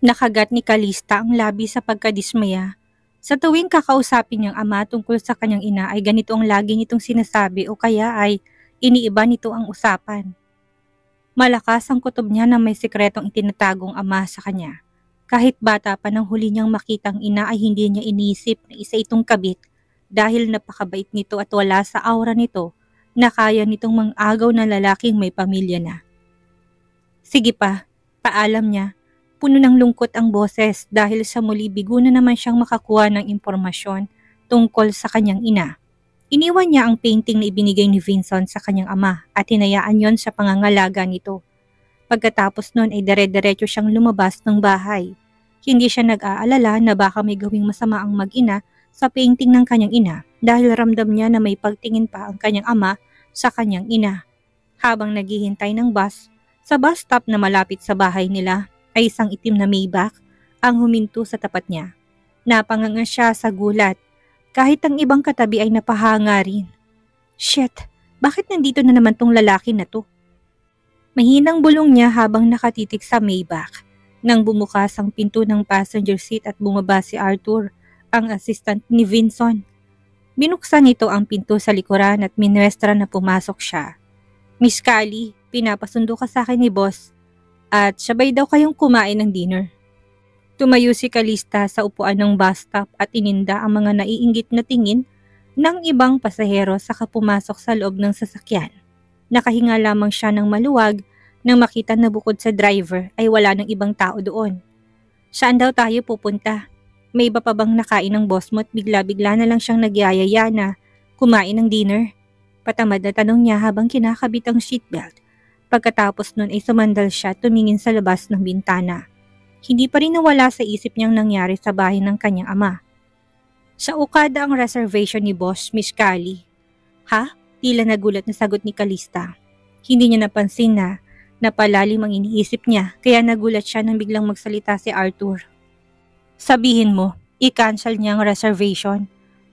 Nakagat ni Kalista ang labi sa pagkadismaya. Sa tuwing kakausapin niyang ama tungkol sa kanyang ina ay ganito ang lagi nitong sinasabi o kaya ay iniiba nito ang usapan. Malakas ang kutob niya na may sikretong itinatagong ama sa kanya. Kahit bata pa nang huli niyang makitang ina ay hindi niya inisip na isa itong kabit dahil napakabait nito at wala sa aura nito na kaya nitong mang-agaw na lalaking may pamilya na. Sige pa, paalam niya. Puno ng lungkot ang boses dahil sa muli bigo na naman siyang makakuha ng impormasyon tungkol sa kanyang ina. Iniwan niya ang painting na ibinigay ni Vincent sa kanyang ama at hinayaan yon sa pangangalaga nito. Pagkatapos nun ay dire-diretso siyang lumabas ng bahay. Hindi siya nag-aalala na baka may gawing masama ang mag-ina sa painting ng kanyang ina dahil ramdam niya na may pagtingin pa ang kanyang ama sa kanyang ina. Habang naghihintay ng bus, sa bus stop na malapit sa bahay nila, ay isang itim na Maybach ang huminto sa tapat niya. Napanganga siya sa gulat, kahit ang ibang katabi ay napahanga rin. Shit, bakit nandito na naman tong lalaki na to? Mahinang bulong niya habang nakatitig sa Maybach. Nang bumukas ang pinto ng passenger seat at bumaba si Arthur, ang assistant ni Vincent. Binuksan nito ang pinto sa likuran at minwestra na pumasok siya. Miss Callie, pinapasundo ka sa akin ni boss. At sabay daw kayong kumain ng dinner. Tumayo si Kalista sa upuan ng bus stop at ininda ang mga naiinggit na tingin ng ibang pasahero saka pumasok sa loob ng sasakyan. Nakahinga lamang siya ng maluwag nang makita na bukod sa driver ay wala ng ibang tao doon. Saan daw tayo pupunta? May iba pa bang nakain ng boss mo at bigla-bigla na lang siyang nagyayaya na kumain ng dinner? Patamad na tanong niya habang kinakabit ang seatbelt. Pagkatapos nun ay sumandal siya tumingin sa labas ng bintana. Hindi pa rin nawala sa isip niyang nangyari sa bahay ng kanyang ama. Sa ukada ang reservation ni boss, Miss Callie. Ha? Tila nagulat na sagot ni Kalista. Hindi niya napansin na napalalim ang iniisip niya kaya nagulat siya nang biglang magsalita si Arthur. Sabihin mo, i-cancel niya ang reservation.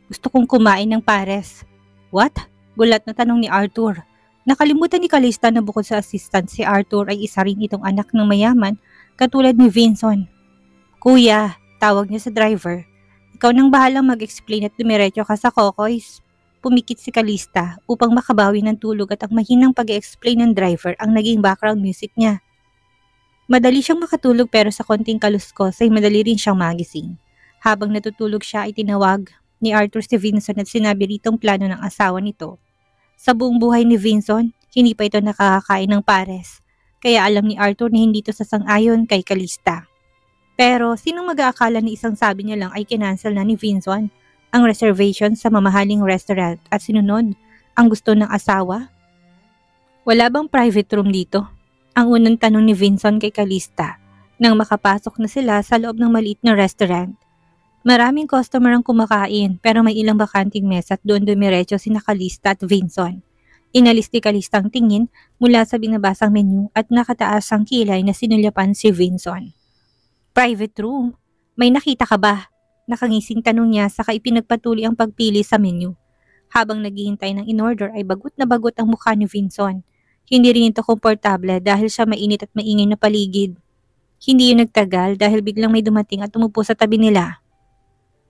Gusto kong kumain ng pares. What? Gulat na tanong ni Arthur. Nakalimutan ni Kalista na bukod sa assistant si Arthur ay isa rin itong anak ng mayaman katulad ni Vincent. Kuya, tawag niya sa driver. Ikaw nang bahalang mag-explain at dumiretso ka sa Kokoys. Pumikit si Kalista upang makabawi ng tulog at ang mahinang pag-explain ng driver ang naging background music niya. Madali siyang makatulog pero sa konting kaluskos ay madali rin siyang magising. Habang natutulog siya ay tinawag ni Arthur si Vincent at sinabi ritong plano ng asawa nito. Sa buong buhay ni Vincent, hindi pa ito nakakakain ng pares, kaya alam ni Arthur na hindi ito sasang-ayon kay Kalista. Pero sinong mag-aakala na isang sabi niya lang ay kinansel na ni Vincent ang reservation sa mamahaling restaurant at sinunod ang gusto ng asawa? Wala bang private room dito? Ang unang tanong ni Vincent kay Kalista nang makapasok na sila sa loob ng maliit na restaurant. Maraming customer ang kumakain pero may ilang bakanting mesa at doon dumiretso sina Kalista at Vincent. Inalis ni Kalista ang tingin mula sa binabasang menu at nakataas ang kilay na sinulyapan si Vincent. Private room? May nakita ka ba? Nakangising tanong niya saka ipinagpatuloy ang pagpili sa menu. Habang naghihintay ng in-order ay bagot na bagot ang mukha ni Vincent. Hindi rin ito komportable dahil sa mainit at maingay na paligid. Hindi yun nagtagal dahil biglang may dumating at umupo sa tabi nila.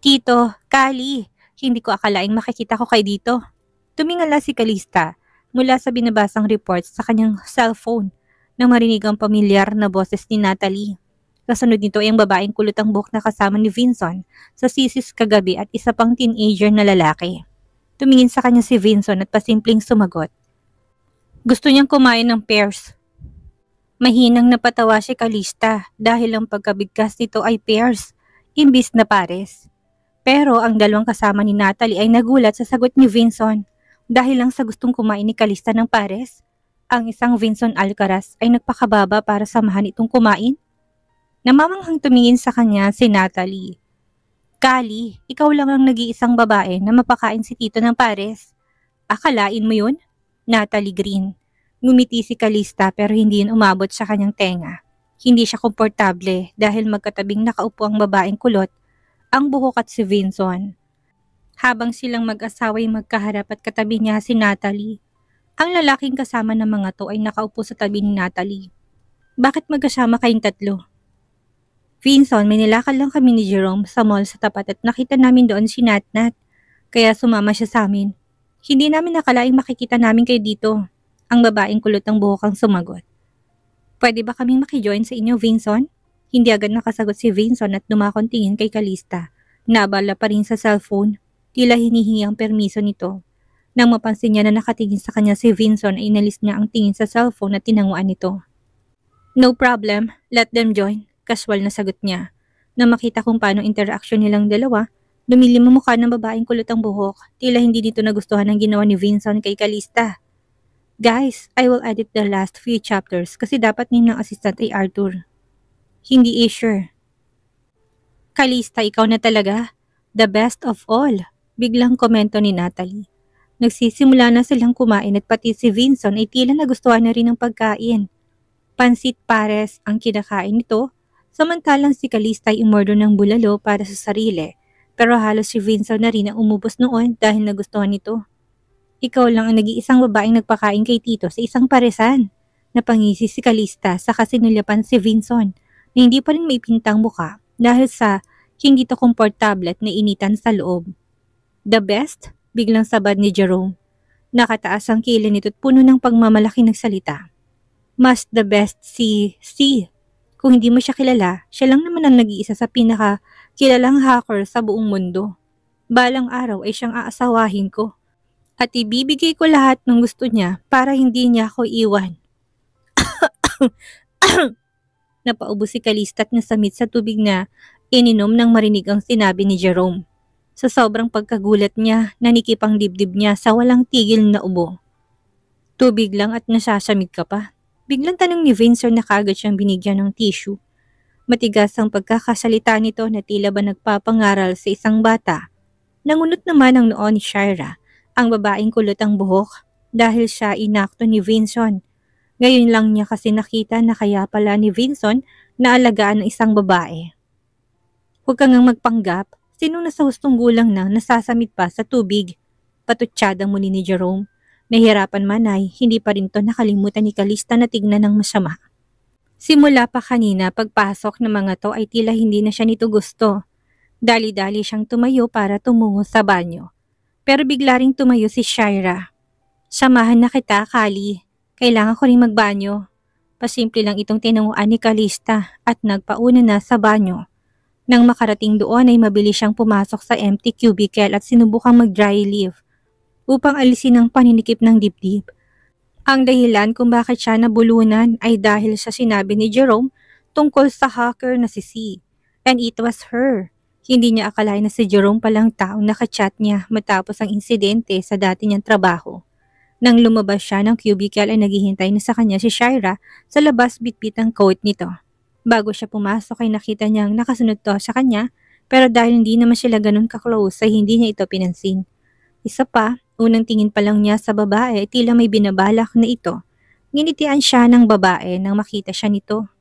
Tito, Kali, hindi ko akalaing makikita ko kayo dito. Tumingala si Kalista mula sa binabasang reports sa kanyang cellphone nang marinig ang pamilyar na boses ni Natalie. Kasunod nito ay ang babaeng kulot ang buhok na kasama ni Vincent sa sisis kagabi at isa pang teenager na lalaki. Tumingin sa kanya si Vincent at pasimpleng sumagot. Gusto niyang kumain ng pears. Mahinang napatawa si Kalista dahil ang pagkabigkas nito ay pears, imbis na pares. Pero ang dalawang kasama ni Natalie ay nagulat sa sagot ni Vincent dahil lang sa gustong kumain ni Kalista ng pares. Ang isang Vincent Alcaraz ay nagpakababa para samahan itong kumain. Namamanghang tumingin sa kanya si Natalie. Kali, ikaw lang ang nag-iisang babae na mapakain si Tito ng pares. Akalain mo yun? Natalie Green. Ngumiti si Kalista pero hindi yun umabot sa kanyang tenga. Hindi siya komportable dahil magkatabing nakaupo ang babaeng kulot, ang buhok at si Vincent. Habang silang mag-asawa ay magkaharap at katabi niya si Natalie. Ang lalaking kasama ng mga to ay nakaupo sa tabi ni Natalie. Bakit magkasama kayong tatlo? Vinson, may nilakad lang kami ni Jerome sa mall sa tapat at nakita namin doon si Natnat. Kaya sumama siya sa amin. Hindi namin nakalaing makikita namin kayo dito. Ang babaeng kulot ng buhok ang sumagot. Pwede ba kaming makijoin sa inyo, Vinson? Hindi agad nakasagot si Vinson at dumakon tingin kay Calista. Naabala pa rin sa cellphone. Tila hinihingi ang permiso nito. Nang mapansin niya na nakatingin sa kanya si Vinson ay inalis niya ang tingin sa cellphone at tinanguan nito. No problem, let them join. Kaswal na sagot niya. Nang makita kung paano interaksyon nilang dalawa, lumilim ang mukha ng babaeng kulot ang buhok. Tila hindi dito nagustuhan ang ginawa ni Vinson kay Calista. Guys, I will edit the last few chapters kasi dapat ninyong assistant ay Arthur. Hindi sure. Calista, ikaw na talaga. The best of all. Biglang komento ni Natalie. Nagsisimula na silang kumain at pati si Vinson ay tila nagustuhan na rin ng pagkain. Pansit pares ang kinakain nito, samantalang si Calista ay umorder ng bulalo para sa sarili. Pero halos si Vinson na rin ang umubos noon dahil nagustuhan nito. Ikaw lang ang nag-iisang babaeng nagpakain kay Tito sa isang paresan. Napangisi si Calista sa kasinulyapan si Vinson na hindi pa rin may pintang muka dahil sa hindi to komportable at nainitan sa loob. The best? Biglang sabad ni Jerome. Nakataas ang kilay nito at puno ng pagmamalaki ng salita. Mas the best si C. Kung hindi mo siya kilala, siya lang naman ang nag-iisa sa pinaka-kilalang hacker sa buong mundo. Balang araw ay siyang aasawahin ko. At ibibigay ko lahat ng gusto niya para hindi niya ako iwan. Napaubo si Calista at nasamit sa tubig na ininom nang marinig ang sinabi ni Jerome. Sa sobrang pagkagulat niya, nanikip ang dibdib niya sa walang tigil na ubo. Tubig lang at nasasamid ka pa. Biglang tanong ni Vincent na kagad siyang binigyan ng tissue. Matigas ang pagkakasalita nito na tila ba nagpapangaral sa isang bata. Nangunot naman ang noo ni Shira, ang babaeng kulot ang buhok, dahil siya inakto ni Vincent. Ngayon lang niya kasi nakita na kaya pala ni Vincent na alagaan ng isang babae. Huwag kang magpanggap. Sinong nasa hustong gulang na nasasamit pa sa tubig? Patutsyadang muli ni Jerome. Nahirapan man ay hindi pa rin to nakalimutan ni Calista na tignan ng masama. Simula pa kanina pagpasok ng mga to ay tila hindi na siya nito gusto. Dali-dali siyang tumayo para tumungo sa banyo. Pero bigla ring tumayo si Shira. Samahan na kita, Kali. Kailangan ko rin magbanyo. Pasimple lang itong tinanguan ni Calista at nagpauna na sa banyo. Nang makarating doon ay mabilis siyang pumasok sa empty cubicle at sinubukang mag-dry leave upang alisin ang paninikip ng dibdib. Ang dahilan kung bakit siya nabulunan ay dahil sa sinabi ni Jerome tungkol sa hacker na si C. And it was her. Hindi niya akalain na si Jerome palang taong nakachat niya matapos ang insidente sa dati niyang trabaho. Nang lumabas siya ng cubicle ay naghihintay na sa kanya si Shira sa labas bitbit ang coat nito. Bago siya pumasok ay nakita niyang nakasunod to sa kanya pero dahil hindi naman sila ganun ka-close ay hindi niya ito pinansin. Isa pa, unang tingin pa lang niya sa babae ay tila may binabalak na ito. Nginitian siya ng babae nang makita siya nito.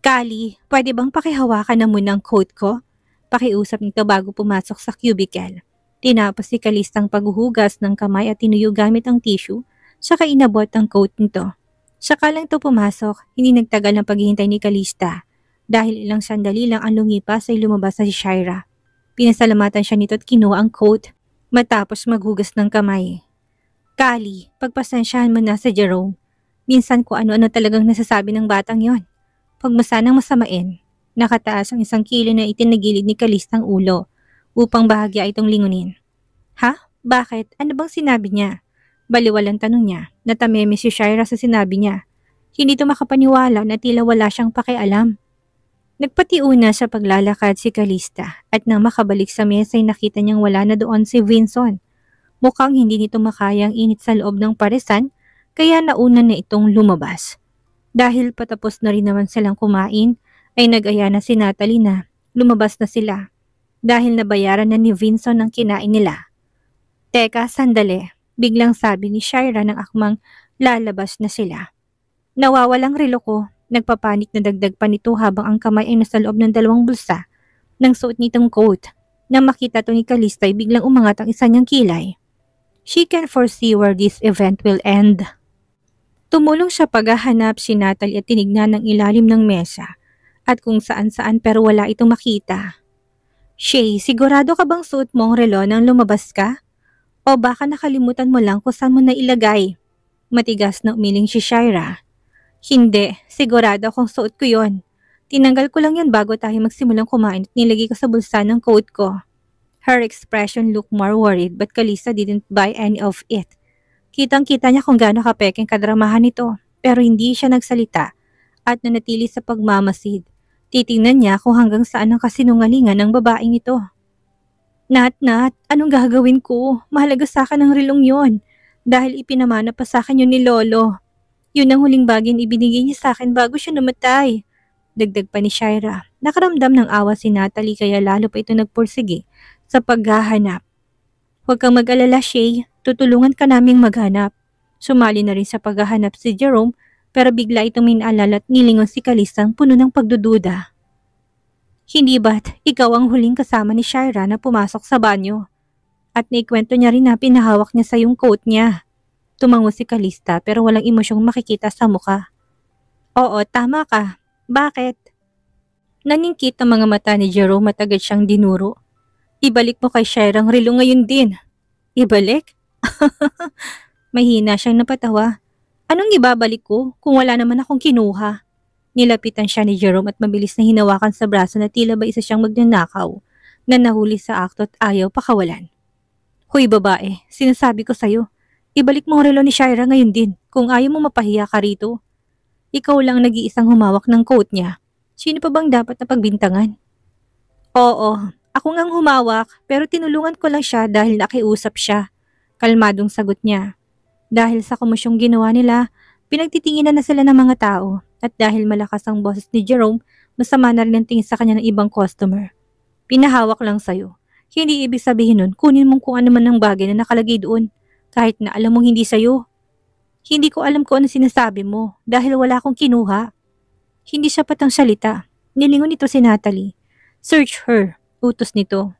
Kali, pwede bang pakihawakan na muna ang coat ko? Pakiusap nito bago pumasok sa cubicle. Tinapos si Calistang paghuhugas ng kamay at tinuyo gamit ang tissue, saka inabot ang coat nito. Saka lang ito pumasok, hindi nagtagal ng paghihintay ni Calista. Dahil ilang sandali lang ang lumipas ay lumabas na si Shira. Pinasalamatan siya nito at kinuha ang coat matapos maghugas ng kamay. Kali, pagpasensyahan mo na sa Jerome. Minsan ko ano-ano talagang nasasabi ng batang yon. Pag mo sanang masamain. Nakataas ang isang kilo na itinagilid ni Calista ang ulo upang bahagya itong lingunin. Ha? Bakit? Ano bang sinabi niya? Baliwalang tanong niya. Natameme si Shira sa sinabi niya. Hindi ito makapaniwala na tila wala siyang pakialam. Nagpatiuna sa paglalakad si Calista at nang makabalik sa mesa ay nakita niyang wala na doon si Vincent. Mukhang hindi nito makayang init sa loob ng paresan kaya nauna na itong lumabas. Dahil patapos na rin naman silang kumain ay nag-aya na si Natalie na lumabas na sila dahil nabayaran na ni Vincent ang kinain nila. Teka, sandali. Biglang sabi ni Shira ng akmang lalabas na sila. Nawawalang relo ko, nagpapanik na dagdag pa nito habang ang kamay ay nasa loob ng dalawang bulsa ng suot nitong coat. Nang makita to ni Calista ay biglang umangat ang isa niyang kilay. She can foresee where this event will end. Tumulong sa paghahanap si Natalie at tinignan ng ilalim ng mesa at kung saan-saan pero wala itong makita. Shay, sigurado ka bang suot mo ang relo nang lumabas ka? O baka nakalimutan mo lang kung saan mo nailagay? Matigas na umiling si Shaira. Hindi, sigurado akong suot ko yon. Tinanggal ko lang yan bago tayo magsimulang kumain at nilagay ko sa bulsa ng coat ko. Her expression looked more worried but Kalista didn't buy any of it. Kitang-kita niya kung gaano kapekeng kadramahan nito pero hindi siya nagsalita at nanatili sa pagmamasid. Titingnan niya kung hanggang saan ang kasinungalingan ng babaeng ito. Nat, anong gagawin ko? Mahalaga sa akin ang relong yon. Dahil ipinamana pa sa akin yun ni Lolo. Yun ang huling bagay na ibinigay niya sa akin bago siya namatay. Dagdag pa ni Shaira. Nakaramdam ng awa si Natalie kaya lalo pa ito nagpursige sa paghahanap. Huwag kang mag-alala, Shay. Tutulungan ka naming maghanap. Sumali na rin sa paghahanap si Jerome pero bigla itong minaalala at nilingon si Kalistang puno ng pagdududa. Hindi ba't ikaw ang huling kasama ni Shaira na pumasok sa banyo? At naikwento niya rin na pinahawak niya sa yung coat niya. Tumango si Kalista pero walang emosyong makikita sa muka. Oo, tama ka. Bakit? Naningkit ang mga mata ni Jerome at agad siyang dinuro. Ibalik mo kay Shaira ang relo ngayon din. Ibalik? Mahina siyang napatawa. Anong ibabalik ko kung wala naman akong kinuha? Nilapitan siya ni Jerome at mabilis na hinawakan sa braso na tila ba isa siyang magnanakaw na nahuli sa akto at ayaw pakawalan. Hoy babae, sinasabi ko sa'yo, ibalik mo ang relo ni Shaira ngayon din kung ayaw mo mapahiya ka rito. Ikaw lang nag-iisang humawak ng coat niya. Sino pa bang dapat na pagbintangan? Oo, ako ngang humawak pero tinulungan ko lang siya dahil nakiusap siya. Kalmadong sagot niya. Dahil sa komosyong ginawa nila, pinagtitinginan na sila ng mga tao. At dahil malakas ang boses ni Jerome, masama na rin ang tingin sa kanya ng ibang customer. Pinahawak lang sa'yo. Hindi ibig sabihin nun, kunin mong kung ano man ang bagay na nakalagay doon, kahit na alam mong hindi sa'yo. Hindi ko alam kung ano sinasabi mo, dahil wala akong kinuha. Hindi siya patang salita. Nilingon nito si Natalie. Search her, utos nito.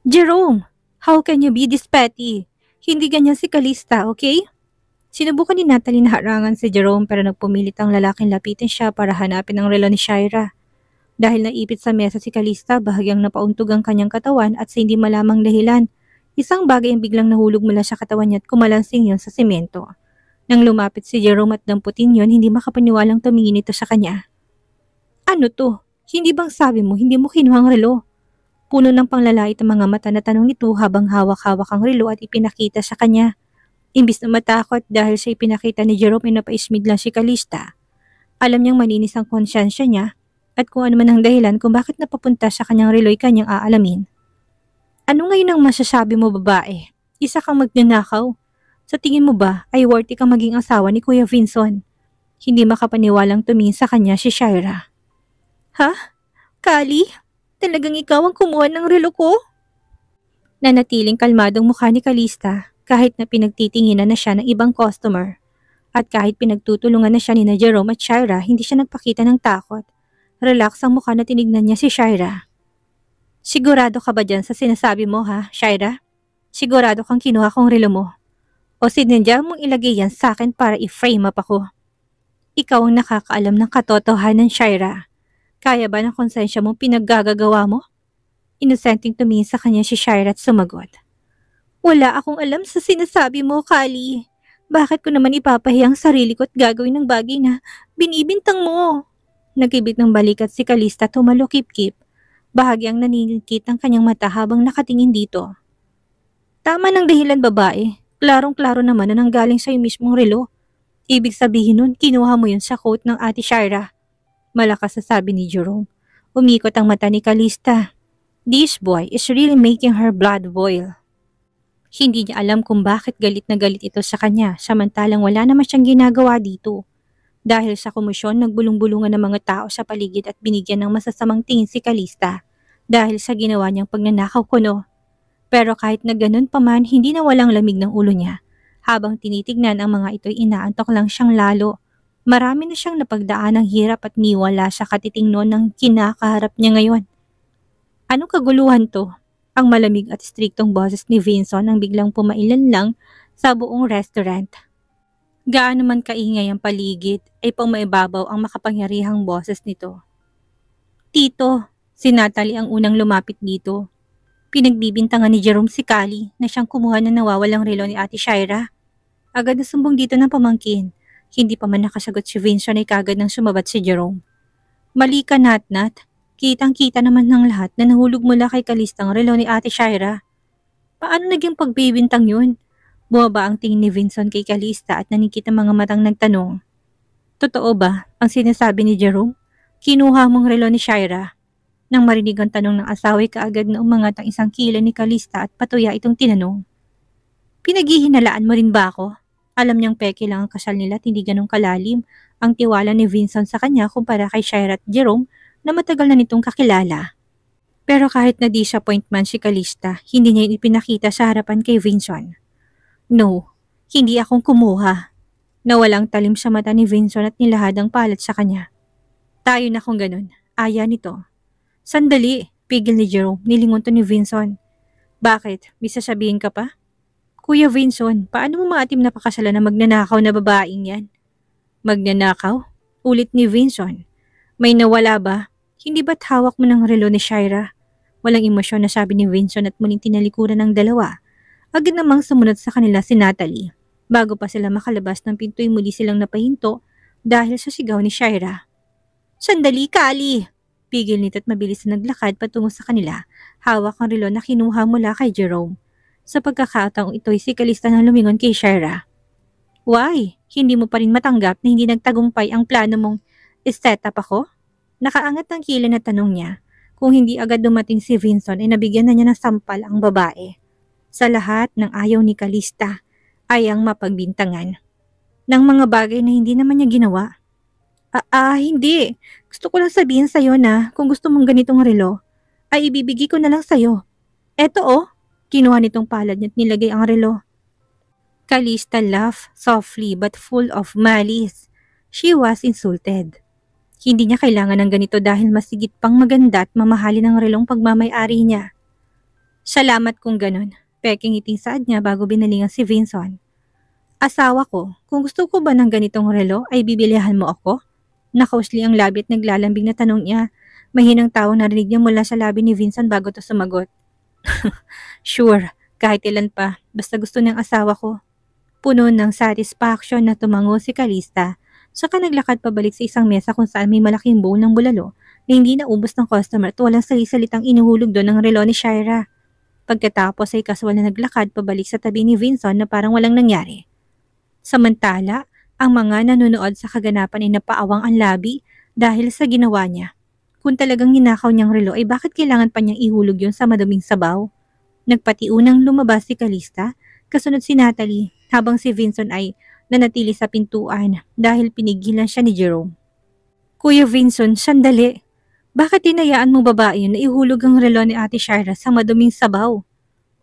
Jerome, how can you be this petty? Hindi ganyan si Kalista, okay? Sinubukan ni Natalie na harangan si Jerome pero nagpumilit ang lalaking lapitin siya para hanapin ang relo ni Shaira. Dahil naipit sa mesa si Kalista, bahagyang napauntog ang kanyang katawan at sa hindi malamang dahilan. Isang bagay ang biglang nahulog mula sa katawan niya at kumalansing yon sa semento. Nang lumapit si Jerome at damputin yon, hindi makapaniwalang tumingin ito sa kanya. Ano to? Hindi bang sabi mo hindi mo kinuha ang relo? Puno ng panglalait ang mga mata na tanong nito habang hawak-hawak ang relo at ipinakita sa kanya. Imbis na matakot dahil siya ipinakita ni Jerome ay napaismid lang si Kalista. Alam niyang malinis ang konsyensya niya at kung ano man ang dahilan kung bakit napapunta sa kanyang relo'y kanyang aalamin. Ano ngayon ang masasabi mo babae? Isa kang magnanakaw. Sa tingin mo ba ay worthy kang maging asawa ni Kuya Vinson? Hindi makapaniwalang tumingin sa kanya si Shaira. Ha? Kali? Talagang ikaw ang kumuha ng relo ko? Nanatiling kalmadong mukha ni Kalista. Kahit na pinagtitinginan na siya ng ibang customer. At kahit pinagtutulungan na siya ni Jerome at Shaira, hindi siya nagpakita ng takot. Relax ang mukha na tinignan niya si Shaira. Sigurado ka ba dyan sa sinasabi mo ha, Shaira? Sigurado kang kinuha kong relo mo? O sinadya mong ilagay yan sa akin para i-frame up ako? Ikaw ang nakakaalam ng katotohanan, Shaira. Kaya ba ng konsensya mong pinaggagawa mo? Inosenteng tumingin sa kanya si Shaira at sumagot. Wala akong alam sa sinasabi mo, Kali. Bakit ko naman ipapahiya ang sarili ko at gagawin ng bagay na binibintang mo? Nagkibit ng balikat si Kalista tumalukip-kip. Bahagyang naningkit ang kanyang mata habang nakatingin dito. Tama ng dahilan babae. Klarong-klaro naman na nanggaling sa'yo mismong relo. Ibig sabihin nun, kinuha mo yun sa coat ng Ate Shaira. Malakas sa sabi ni Jerome. Umikot ang mata ni Kalista. This boy is really making her blood boil. Hindi niya alam kung bakit galit na galit ito sa kanya samantalang wala naman siyang ginagawa dito. Dahil sa komosyon, nagbulong-bulungan ng mga tao sa paligid at binigyan ng masasamang tingin si Kalista dahil sa ginawa niyang pagnanakaw kuno. Pero kahit na ganun pa man, hindi na walang lamig ng ulo niya. Habang tinitignan ang mga ito'y inaantok lang siyang lalo. Marami na siyang napagdaan ng hirap at niwala sa katitingnon ng kinakaharap niya ngayon. Anong kaguluhan to? Ang malamig at striktong boses ni Vinson ang biglang pumailan lang sa buong restaurant. Gaano man kaingay ang paligid ay pang maibabaw ang makapangyarihang boses nito. Tito, si Natalie ang unang lumapit dito. Pinagbibintangan ni Jerome si Kali na siyang kumuha ng nawawalang relo ni Ate Shaira. Agad na sumbong dito ng pamangkin. Hindi pa man nakasagot si Vincent ay kagad nang sumabat si Jerome. Mali ka, Natnat. Kitang-kita naman ng lahat na nahulog mula kay Kalista ang relo ni Ate Shaira. Paano naging pagbibintang yun? Bumaba ang tingin ni Vincent kay Kalista at nanikit ang mga matang nagtanong. Totoo ba ang sinasabi ni Jerome? Kinuha mong relo ni Shaira? Nang marinig ang tanong ng asawa ay kaagad na umangat ang isang kilay ni Kalista at patuya itong tinanong. Pinaghihinalaan mo rin ba ako? Alam niyang peke lang ang kasal nila at hindi ganong kalalim ang tiwala ni Vincent sa kanya kumpara kay Shaira at Jerome na matagal na nitong kakilala. Pero kahit na disappointment si Kalista, hindi niya ipinakita sa harapan kay Vincent. No, hindi akong kumuha. Nawalang talim sa mata ni Vincent at nilahad ang palat sa kanya. Tayo na kung ganun, aya nito. Sandali, pigil ni Jerome, nilingon to ni Vincent. Bakit, may sasabihin ka pa? Kuya Vincent, paano mo maatim na pakasalan na magnanakaw na babaeng yan? Magnanakaw? Ulit ni Vincent. May nawala ba? Hindi ba't hawak mo ng relo ni Shaira? Walang emosyon na sabi ni Vincent at muling tinalikuran ng dalawa. Agad namang sumunod sa kanila si Natalie. Bago pa sila makalabas ng pinto'y muli silang napahinto dahil sa sigaw ni Shaira. Sandali, Kali! Pigil nito at mabilis na naglakad patungo sa kanila. Hawak ang relo na kinuha mula kay Jerome. Sa pagkakataong ito'y si Kalista na lumingon kay Shaira. Why? Hindi mo pa rin matanggap na hindi nagtagumpay ang plano mong set up ako? Nakaangat ng kilay na tanong niya. Kung hindi agad dumating si Vincent ay nabigyan na niya ng sampal ang babae. Sa lahat ng ayaw ni Kalista ay ang mapagbintangan ng mga bagay na hindi naman niya ginawa. Hindi. Gusto ko lang sabihin sa'yo na kung gusto mong ganitong relo, ay ibibigay ko na lang sa'yo. Eto oh, kinuha nitong palad niya at nilagay ang relo. Kalista laughed softly but full of malice. She was insulted. Hindi niya kailangan ng ganito dahil masigit pang maganda at mamahalin ang relong pagmamay-ari niya. Salamat kung ganun. Peking iting saad niya bago binalingan si Vincent. Asawa ko, kung gusto ko ba ng ganitong relo ay bibilihan mo ako? Nakausli ang labi at naglalambing na tanong niya. Mahinang tawang narinig niya mula sa labi ni Vincent bago to sumagot. Sure, kahit ilan pa, basta gusto ng asawa ko. Puno ng satisfaction na tumango si Kalista. Saka naglakad pabalik sa isang mesa kung saan may malaking bowl ng bulalo na hindi naubos ng customer at walang salitang inuhulog doon ng relo ni Shaira. Pagkatapos ay kaswal na naglakad pabalik sa tabi ni Vincent na parang walang nangyari. Samantala, ang mga nanonood sa kaganapan ay napaawang ang labi dahil sa ginawa niya. Kung talagang ninakaw niyang relo ay bakit kailangan pa niyang ihulog yun sa maduming sabaw? Nagpatiunang lumabas si Kalista, kasunod si Natalie, habang si Vincent ay nanatili sa pintuan dahil pinigilan siya ni Jerome. Kuya Vincent, sandali. Bakit tinayaan mo babae yun na ihulog ang relo ni Ate Shaira sa maduming sabaw?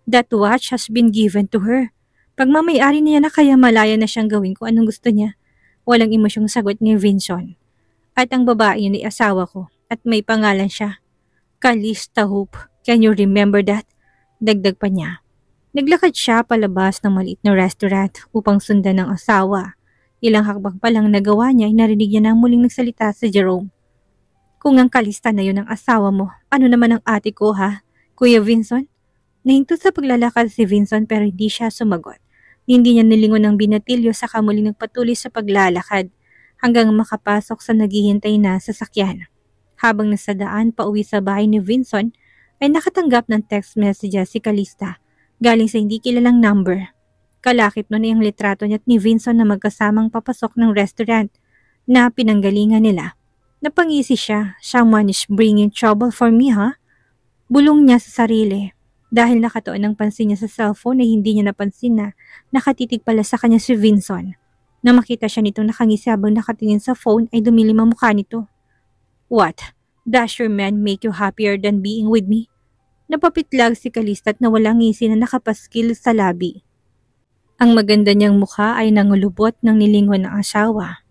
That watch has been given to her. Pagmamayari niya na kaya malaya na siyang gawin kung anong gusto niya. Walang emosyong sagot ni Vincent. At ang babae yun ay asawa ko at may pangalan siya. Kalista Hope. Can you remember that? Dagdag pa niya. Naglakad siya palabas ng maliit na restaurant upang sundan ng asawa. Ilang hakbang pa lang nagawa niya ay narinig niya na muling nagsalita si Jerome. Kung ang Kalista na yun ang asawa mo, ano naman ang ate ko ha? Kuya Vincent? Nahinto sa paglalakad si Vincent pero hindi siya sumagot. Hindi niya nilingon ng binatilyo saka muling nagpatuloy sa paglalakad hanggang makapasok sa naghihintay na sasakyan. Habang nasa daan pauwi sa bahay ni Vincent ay nakatanggap ng text messages si Kalista. Galing sa hindi kilalang number. Kalakip nun ay ang litrato niya at ni Vincent na magkasamang papasok ng restaurant na pinanggalingan nila. Napangisi siya, someone is bringing trouble for me ha? Bulong niya sa sarili. Dahil nakatuon ang pansin niya sa cellphone ay hindi niya napansin na nakatitig pala sa kanya si Vincent. Nang makita siya nitong nakangisi habang nakatingin sa phone ay dumilim ang mukha nito. What? Does your man make you happier than being with me? Napapitlag si Kalista at nawalang ngisi na nakapaskil sa labi. Ang maganda niyang mukha ay nangulubot ng nilingon ng asawa.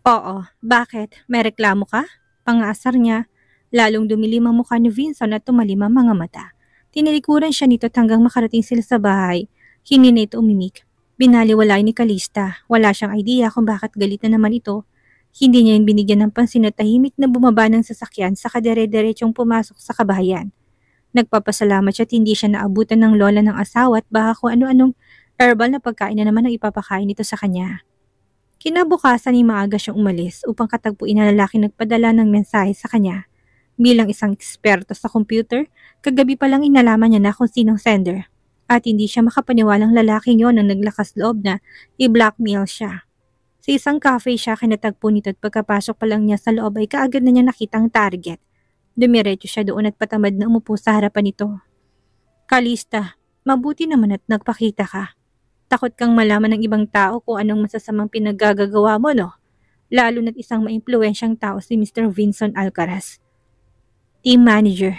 Oo, bakit? May reklamo ka? Pangasar niya. Lalong dumilim ang mukha ni Vincent at tumalim ang mga mata. Tinilikuran siya nito hanggang makarating sila sa bahay. Hindi na ito umimik. Binaliwalay ni Kalista. Wala siyang idea kung bakit galit na naman ito. Hindi niya yun binigyan ng pansin at tahimik na bumaba ng sasakyan sa kadere-derechong pumasok sa kabahayan. Nagpapasalamat siya at hindi siya naabutan ng lola ng asawa at baka kung ano-anong herbal na pagkain na naman ang ipapakain nito sa kanya. Kinabukasan ay maaga siyang umalis upang katagpuin na lalaking nagpadala ng mensahe sa kanya. Bilang isang eksperto sa computer, kagabi pa lang inalaman niya na kung sinong sender. At hindi siya makapaniwalang lalaking yon ang naglakas loob na i-blackmail siya. Sa isang cafe siya kinatagpo nito at pagkapasok pa lang niya sa loob ay kaagad na niya nakitang target. Dumiretso siya doon at patamad na umupo sa harapan nito. Kalista, mabuti naman at nagpakita ka. Takot kang malaman ng ibang tao kung anong masasamang pinaggagawa mo, no? Lalo na't isang maimpluwensyang tao si Mr. Vincent Alcaraz. Team manager.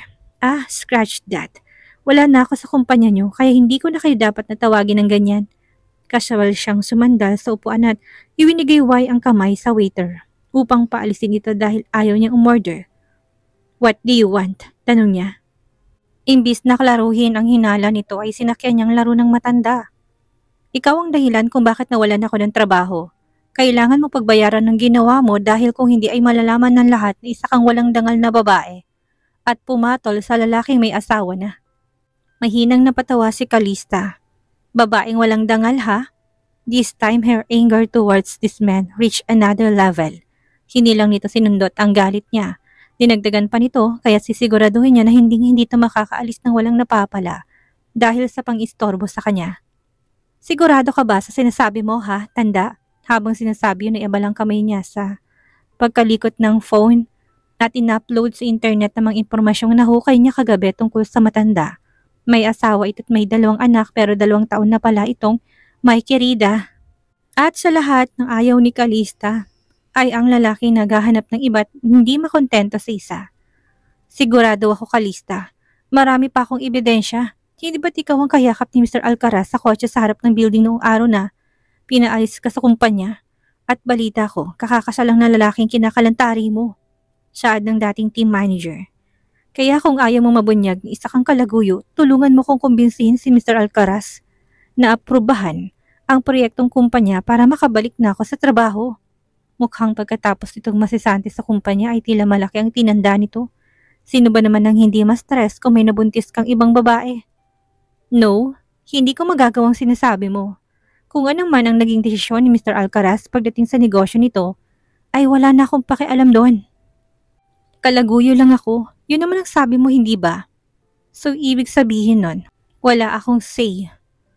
Scratch that. Wala na ako sa kumpanya niyo kaya hindi ko na kayo dapat natawagin ng ganyan. Casual siyang sumandal sa upuan at iwinigay ang kamay sa waiter upang paalisin ito dahil ayaw niyang umorder. What do you want? Tanong niya. Imbis na klaruhin ang hinala nito ay sinakyan niyang laro ng matanda. Ikaw ang dahilan kung bakit nawalan ako ng trabaho. Kailangan mo pagbayaran ng ginawa mo dahil kung hindi ay malalaman ng lahat na isa kang walang dangal na babae at pumatol sa lalaking may asawa na. Mahinang napatawa si Kalista. Babaeng walang dangal ha? This time her anger towards this man reached another level. Hindi lang nito sinundot ang galit niya. Dinagdagan pa nito kaya sisiguraduhin niya na hindi ito makakaalis ng walang napapala dahil sa pang-istorbo sa kanya. Sigurado ka ba sa sinasabi mo ha, tanda? Habang sinasabi yun ay ibalang kamay niya sa pagkalikot ng phone at in-upload sa internet ng mga impormasyong nahukay niya kagabi tungkol sa matanda. May asawa ito at may 2 anak pero 2 taon na pala itong may kirida. At sa lahat ng ayaw ni Kalista ay ang lalaki naghahanap ng iba't hindi makontento sa isa. Sigurado ako Kalista, marami pa akong ebidensya. Hindi ba't ikaw ang kayakap ni Mr. Alcaraz sa kotse sa harap ng building noong araw na pinaalis ka sa kumpanya? At balita ko, kakakasal lang na lalaking kinakalantari mo. Saad ng dating team manager. Kaya kung ayaw mo mabunyag ni isa kang kalaguyo, tulungan mo kong kumbinsihin si Mr. Alcaraz na aprubahan ang proyektong kumpanya para makabalik na ako sa trabaho. Mukhang pagkatapos nitong masisante sa kumpanya ay tila malaki ang tinanda nito. Sino ba naman ang hindi ma-stress kung may nabuntis kang ibang babae? No, hindi ko magagawang sinasabi mo. Kung anong man ang naging desisyon ni Mr. Alcaraz pagdating sa negosyo nito, ay wala na akong pakialam doon. Kalaguyo lang ako, yun naman ang sabi mo hindi ba? So ibig sabihin nun, wala akong say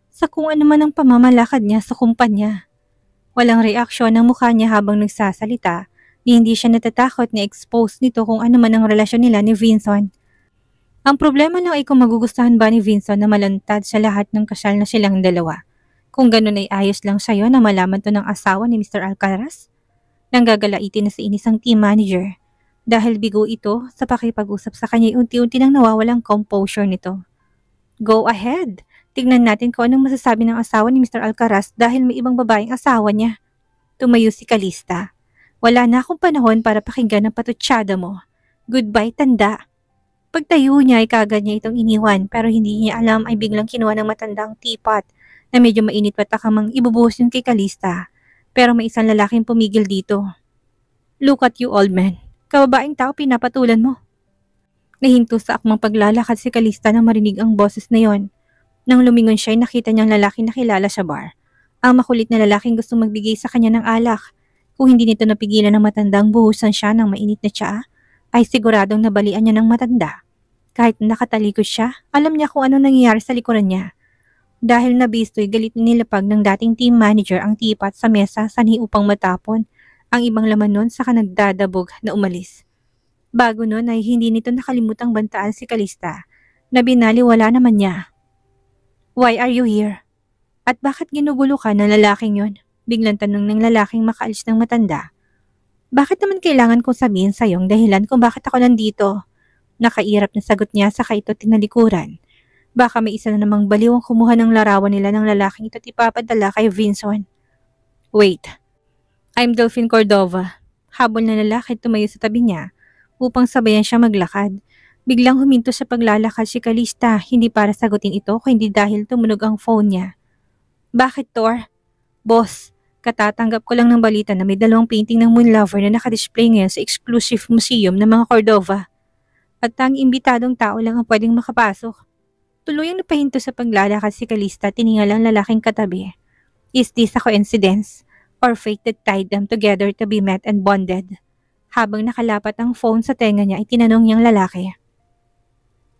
sa kung ano man ang pamamalakad niya sa kumpanya. Walang reaksyon ng mukha niya habang nagsasalita, ni hindi siya natatakot na expose nito kung ano man ang relasyon nila ni Vincent. Ang problema lang ay kung magugustuhan ba ni Vincent na malantad sa lahat ng kasal na silang dalawa. Kung ganun ay ayos lang sa'yo na malaman to ng asawa ni Mr. Alcaraz? Nanggagalaitin na sa inis ang team manager. Dahil bigo ito sa pakipag-usap sa kanya unti-unti nang nawawalang composure nito. Go ahead! Tignan natin kung anong masasabi ng asawa ni Mr. Alcaraz dahil may ibang babaeng asawa niya. Tumayo si Kalista. Wala na akong panahon para pakinggan ang patutsyada mo. Goodbye, tanda! Pagtayo niya ay kagad niya itong iniwan pero hindi niya alam ay biglang kinuha ng matandang teapot na medyo mainit patakamang ibubuhos yun kay Kalista. Pero may isang lalaking pumigil dito. Look at you, old man. Kababaeng tao pinapatulan mo. Nahinto sa akmang paglalakad si Kalista nang marinig ang boses na yon. Nang lumingon siya ay nakita niyang lalaking nakilala sa bar. Ang makulit na lalaking gusto magbigay sa kanya ng alak. Kung hindi nito napigilan ng matandang buhusan siya ng mainit na tsaa, ay siguradong nabalian niya ng matanda. Kahit nakatalikod siya, alam niya kung ano nangyayari sa likuran niya. Dahil nabisto'y galit nilapag ng dating team manager ang teapot sa mesa sanhi upang matapon ang ibang laman nun saka nagdadabog na umalis. Bago nun ay hindi nito nakalimutang bantaan si Kalista na binaliwala naman niya. Why are you here? At bakit ginugulo ka ng lalaking yon? Biglang tanong ng lalaking makaalis ng matanda. Bakit naman kailangan kong sabihin sa iyong dahilan kung bakit ako nandito? Nakairap na sagot niya saka ito tinalikuran. Baka may isa na namang baliw ang kumuha ng larawan nila ng lalaking ito at ipapadala kay Vincent. Wait, I'm Delphine Cordova. Habol na lalaki tumayo sa tabi niya upang sabayan siya maglakad. Biglang huminto sa paglalakad si Kalista, hindi para sagutin ito kundi dahil tumunog ang phone niya. Bakit, Thor? Boss, Katatanggap ko lang ng balita na may 2 painting ng Moon Lover na nakadisplay ngayon sa exclusive museum ng mga Cordova. At ang imbitadong tao lang ang pwedeng makapasok. Tuluyang napahinto sa paglalakad si Calista, tiningal ang lalaking katabi. Is this a coincidence? Or fate that tied them together to be met and bonded? Habang nakalapat ang phone sa tenga niya, itinanong niyang lalaki.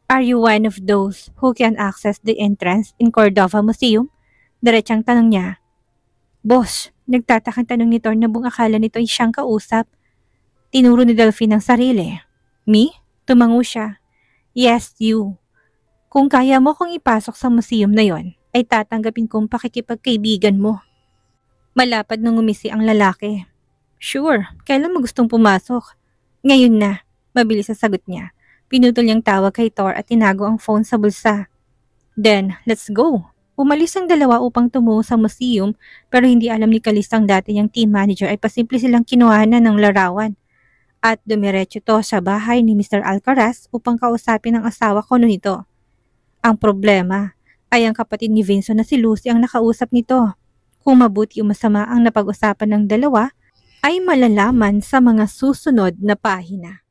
Are you one of those who can access the entrance in Cordova Museum? Diretsang tanong niya. Boss, nagtatakang tanong ni Thor na buong akala nito ay siyang kausap. Tinuro ni Delphine ang sarili. Me? Tumango siya. Yes, you. Kung kaya mo kong ipasok sa museum na yon, ay tatanggapin kong pakikipagkaibigan mo. Malapad nang ngumisi ang lalaki. Sure, kailan mo gustong pumasok? Ngayon na, mabilis sa sagot niya. Pinutol niyang tawag kay Thor at tinago ang phone sa bulsa. Then, let's go. Umalis ang dalawa upang tumungo sa museum, pero hindi alam ni Calista ang dati niyang team manager ay pasimple silang kinuhanan ng larawan. At dumiretso to sa bahay ni Mr. Alcaraz upang kausapin ang asawa ko nito. Ang problema ay ang kapatid ni Vincent na si Lucy ang nakausap nito. Kung mabuti o masama ang napag-usapan ng dalawa, ay malalaman sa mga susunod na pahina.